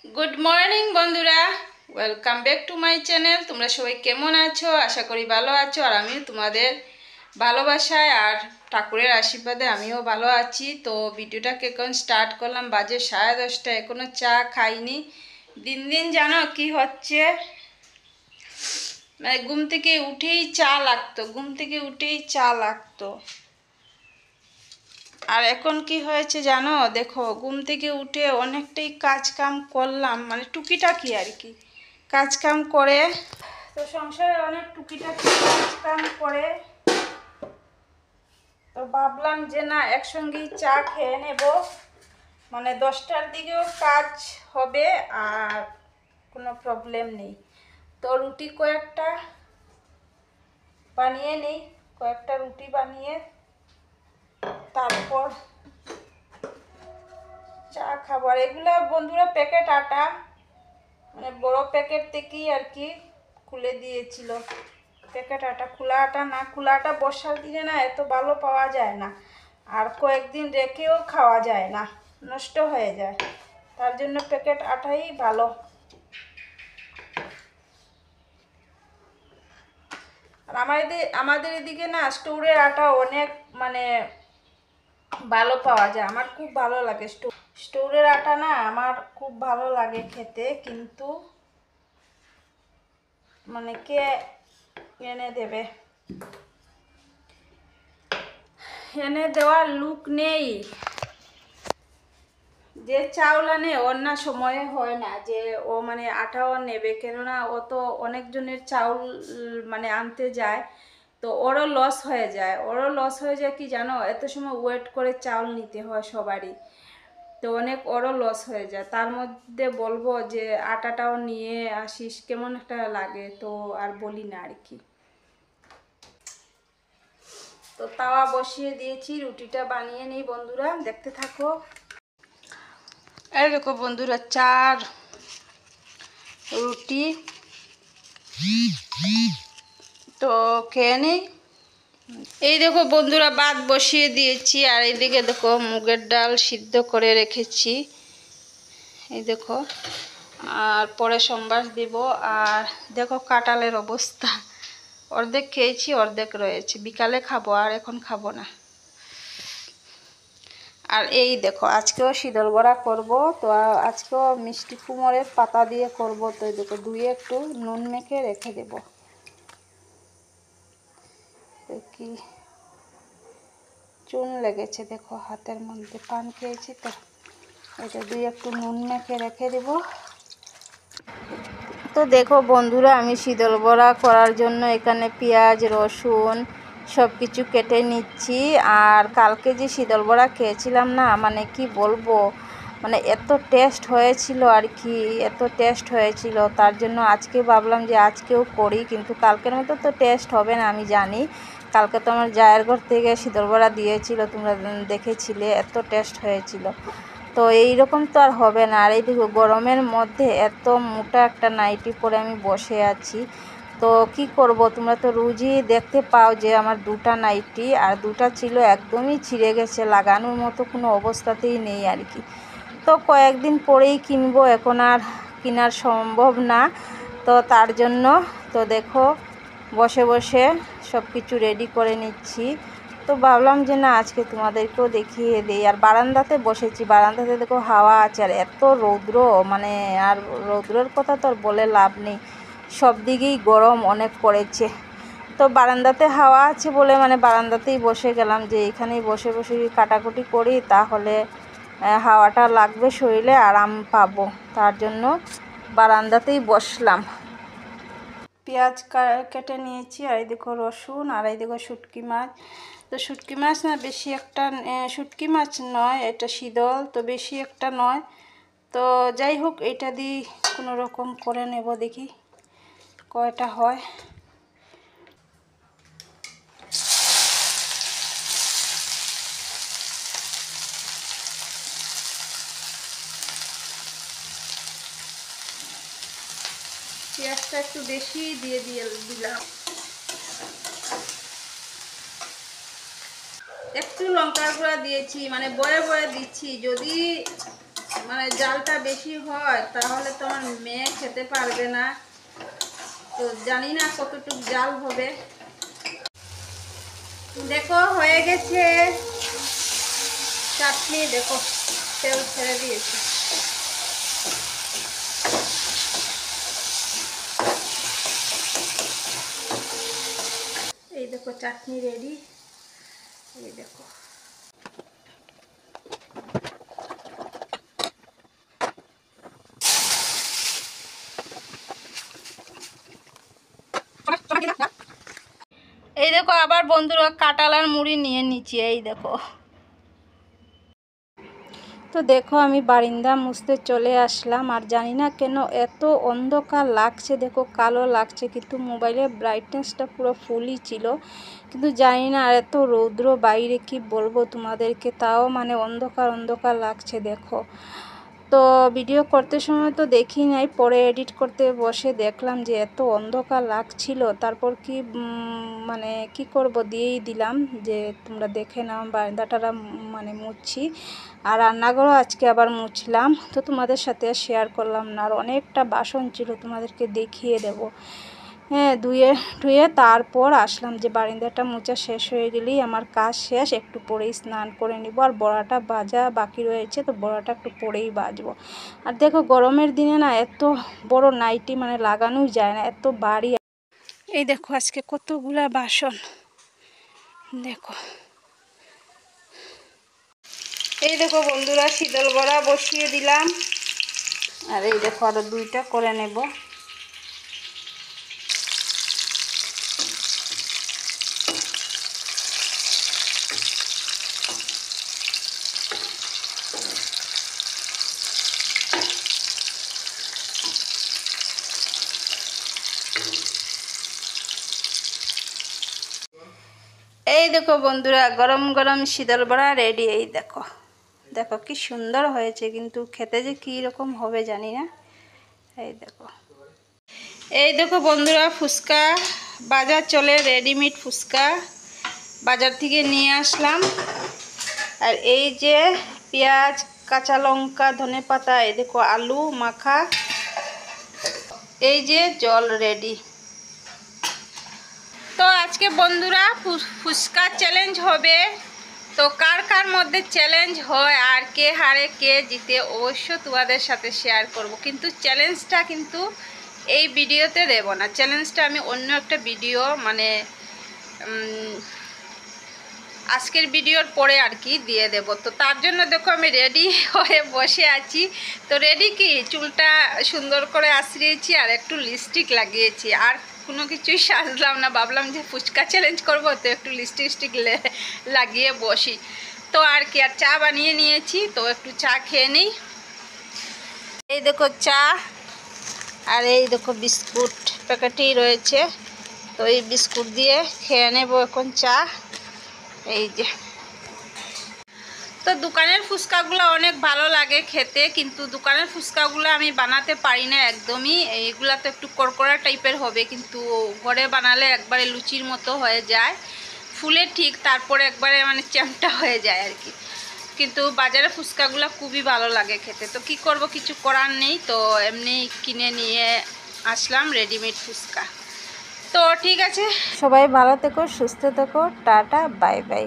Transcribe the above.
Good morning বন্ধুরা, welcome back to my channel. তোমরা সবাই কেমন আছো? আশা করি ভালো আছো। আর আমিও তোমাদের ভালোবাসায় আর ঠাকুরের আশীর্বাদে আমিও ভালো আছি। তো ভিডিওটাকে এখন স্টার্ট করলাম, বাজে 10:30। এখনও চা খাইনি। দিন দিন জানো কি হচ্ছে, মানে ঘুম থেকে উঠেই চা লাগতো। আর এখন কি হয়েছে জানো, দেখো ঘুম থেকে উঠে অনেকটাই কাজ কাম করলাম, মানে টুকিটাকি আর কি কাজ কাম করে। তো সংসারে অনেক টুকিটাকি কাজ কাম করে, তো ভাবলাম যে না একসঙ্গেই চা খেয়ে নেব, মানে 10টার দিকেও কাজ হবে আর কোনো প্রবলেম নেই। তো রুটি কয়েকটা বানিয়ে তারপর চা খাবার। এগুলো বন্ধুরা প্যাকেট আটা, মানে বড় প্যাকেট থেকেই আর কি খুলে দিয়েছিল। প্যাকেট আটা, খোলা আটা বর্ষার দিনে না এত ভালো পাওয়া যায় না, আর কয়েকদিন রেখেও খাওয়া যায় না, নষ্ট হয়ে যায়। তার জন্য প্যাকেট আটাই ভালো। আর আমাদের এদিকে না স্টোরের আটা অনেক মানে ভালো পাওয়া যায়, আমার খুব ভালো লাগে। স্টোরের আটা না আমার খুব ভালো লাগে খেতে, কিন্তু মানে কে এনে দেওয়ার লোক নেই। যে চাউল আনে ওর না সময়ে হয় না যে ও মানে আটাও নেবে, কেননা ও তো অনেকজনের চাউল মানে আনতে যায়, তো ওরও লস হয়ে যায়। কি জানো, এত সময় ওয়েট করে চাউল নিতে হয় সবারই, তো অনেক ওরও লস হয়ে যায়। তার মধ্যে বলবো যে আটাটাও নিয়ে আসিস, কেমন একটা লাগে, তো আর বলি না আর কি। তো তাওয়া বসিয়ে দিয়েছি, রুটিটা বানিয়ে নিই বন্ধুরা, দেখতে থাকো। এই দেখো বন্ধুরা, 4 রুটি, তো খেয়ে নিই। এই দেখো বন্ধুরা, ভাত বসিয়ে দিয়েছি, আর এইদিকে দেখো মুগের ডাল সিদ্ধ করে রেখেছি, এই দেখো। আর পরে সোমবার দিব। আর দেখো কাঁঠালের অবস্থা, অর্ধেক খেয়েছি, অর্ধেক রয়েছে, বিকালে খাবো, আর এখন খাবো না। আর এই দেখো আজকেও শীতল বড়া করব, তো আজকেও মিষ্টি কুমড়ের পাতা দিয়ে করব। তো এই দেখো ধুয়ে একটু নুন মেখে রেখে দেব। কি চুন লেগেছে দেখো হাতের মধ্যে, পান খেয়েছি তো, এটা দিয়ে একটু নুন মেখে রেখে দেব। তো দেখো বন্ধুরা, আমি শীতল বড়া করার জন্য এখানে পেঁয়াজ রসুন সব কিছু কেটে নিচ্ছি। আর কালকে যে শীতল বড়া খেয়েছিলাম না, মানে কি বলবো, মানে এত টেস্ট হয়েছিল আর কি, এত টেস্ট হয়েছিল। তার জন্য আজকে ভাবলাম যে আজকেও করি, কিন্তু কালকের মতো তো টেস্ট হবে না আমি জানি। কালকে তো আমার জায়ের ঘর থেকে শীতল বড়া দিয়েছিল, তোমরা দেখেছিলে, এত টেস্ট হয়েছিল। তো এইরকম তো আর হবে না। আর এইদিকে গরমের মধ্যে এত মোটা একটা নাইটি পরে আমি বসে আছি, তো কি করব, তোমরা তো রোজই দেখতে পাও যে আমার 2টা নাইটি, আর 2টা ছিল একদমই ছিঁড়ে গেছে, লাগানোর মতো কোনো অবস্থাতেই নেই আর কি। তো কয়েকদিন পরেই কিনবো, এখন আর কেনার সম্ভব না। তো তার জন্য তো দেখো বসে বসে সব কিছু রেডি করে নিচ্ছি। তো ভাবলাম যে না আজকে তোমাদেরকেও দেখিয়ে দিই। আর বারান্দাতে বসেছি, বারান্দাতে দেখো হাওয়া আছে, আর এত রৌদ্র, মানে আর রৌদ্রের কথা তো আর বলে লাভ নেই, সব দিকেই গরম অনেক পড়েছে। তো বারান্দাতে হাওয়া আছে বলে মানে বারান্দাতেই বসে গেলাম, যে এখানেই বসে বসে কাটাকুটি করি, তাহলে হাওয়াটা লাগবে, শরীরে আরাম পাবো। তার জন্য বারান্দাতেই বসলাম। পেঁয়াজ কেটে নিয়েছি, আর এই দেখো রসুন, আর এই দেখো শুটকি মাছ। তো শুটকি মাছ না বেশি একটা, শুটকি মাছ নয়, এটা শীতল, তো বেশি একটা নয়। তো যাই হোক, এটা দিয়ে কোনো রকম করে নেব, দেখি কয়টা হয়। পেঁয়াজটা একটু বেশি দিয়ে দিলাম, একটু লঙ্কার গুঁড়া দিয়েছি, মানে বয়ে বয়ে দিচ্ছি। যদি মানে জালটা বেশি হয় তাহলে তোমার মেয়ে খেতে পারবে না, তো জানি না কতটুকু জাল হবে। দেখো হয়ে গেছে চাটনি, দেখো তেল ছেড়ে দিয়েছি। এই দেখো চাটনি রেডি, এই দেখো। এই দেখো আবার বন্ধুরা কাঁঠাল আর মুড়ি নিয়ে নিচ্ছি, এই দেখো। তো দেখো আমি বারিন্দা মুছতে চলে আসলাম, আর জানি না কেন এত অন্ধকার লাগছে, দেখো কালো লাগছে, কিন্তু মোবাইলের ব্রাইটনেসটা পুরো ফুলই ছিল, কিন্তু জানি না আর এত রৌদ্র বাইরে কি বলবো তোমাদেরকে, তাও মানে অন্ধকার অন্ধকার লাগছে দেখো। তো ভিডিও করতে সময় তো দেখি নাই, পরে এডিট করতে বসে দেখলাম যে এত অন্ধকার লাগছিল, তারপর কি মানে কি করব, দিয়েই দিলাম যে তোমরা দেখে নাও। বারান্দাটা মানে মুছছি, আর রান্নাঘরও আজকে আবার মুছলাম, তো তোমাদের সাথে শেয়ার করলাম না। আর অনেকটা বাসন ছিল, তোমাদেরকে দেখিয়ে দেব। হ্যাঁ, ধুয়ে তারপর আসলাম, যে বারান্দাটা মোছা শেষ হয়ে গেলেই আমার কাজ শেষ, একটু পরেই স্নান করে নিব। আর বড়াটা ভাজা বাকি রয়েছে, তো বড়াটা একটু পরেই ভাজবো। আর দেখো গরমের দিনে না এত বড় নাইটি মানে লাগানোই যায় না, এত ভারী। এই দেখো আজকে কতগুলা বাসন, দেখো। এই দেখো বন্ধুরা শীতল বড়া বসিয়ে দিলাম, আর এই দেখো আরো দুইটা করে নেব। এই দেখো বন্ধুরা গরম গরম শীতল বড়া রেডি, এই দেখো। দেখো কি সুন্দর হয়েছে, কিন্তু খেতে যে কী রকম হবে জানি না। এই দেখো, এই দেখো বন্ধুরা ফুচকা বাজার চলে, রেডিমেড ফুচকা বাজার থেকে নিয়ে আসলাম। আর এই যে পেঁয়াজ, কাঁচা লঙ্কা, ধনেপাতা, এই দেখো আলু মাখা, এই যে জল রেডি। তো আজকে বন্ধুরা ফুচকা চ্যালেঞ্জ হবে, তো কার কার মধ্যে চ্যালেঞ্জ হয় আর কে হারে কে জিতে অবশ্য তোমাদের সাথে শেয়ার করব, কিন্তু চ্যালেঞ্জটা কিন্তু এই ভিডিওতে দেব না, চ্যালেঞ্জটা আমি অন্য একটা ভিডিও মানে আজকের ভিডিওর পরে আর কি দিয়ে দেব। তো তার জন্য দেখো আমি রেডি হয়ে বসে আছি। তো রেডি কি, চুলটা সুন্দর করে আঁচড়িয়েছি আর একটু লিপস্টিক লাগিয়েছি, আর কোনো কিছুই সাজলাম না, ভাবলাম যে ফুচকা চ্যালেঞ্জ করবো তো একটু লিপস্টিক লাগিয়ে বসি। তো আর কি, আর চা বানিয়ে নিয়েছি, তো একটু চা খেয়ে নিই। এই দেখো চা, আর এই দেখো বিস্কুট প্যাকেটেই রয়েছে, তো এই বিস্কুট দিয়ে খেয়ে নেব এখন চা। এই যে, তো দোকানের ফুচকাগুলো অনেক ভালো লাগে খেতে, কিন্তু দোকানের ফুচকাগুলো আমি বানাতে পারি না একদমই। এইগুলা তো একটু কড়কড়া টাইপের হবে, কিন্তু ঘরে বানালে একবারে লুচির মতো হয়ে যায়, ফুলে ঠিক, তারপরে একবারে মানে চ্যামটা হয়ে যায় আর কি। কিন্তু বাজারে ফুচকাগুলো খুবই ভালো লাগে খেতে, তো কি করব, কিছু করার নেই, তো এমনি কিনে নিয়ে আসলাম রেডিমেড ফুচকা। তো ঠিক আছে, সবাই ভালো থেকো, সুস্থ থেকো, টাটা বাই বাই।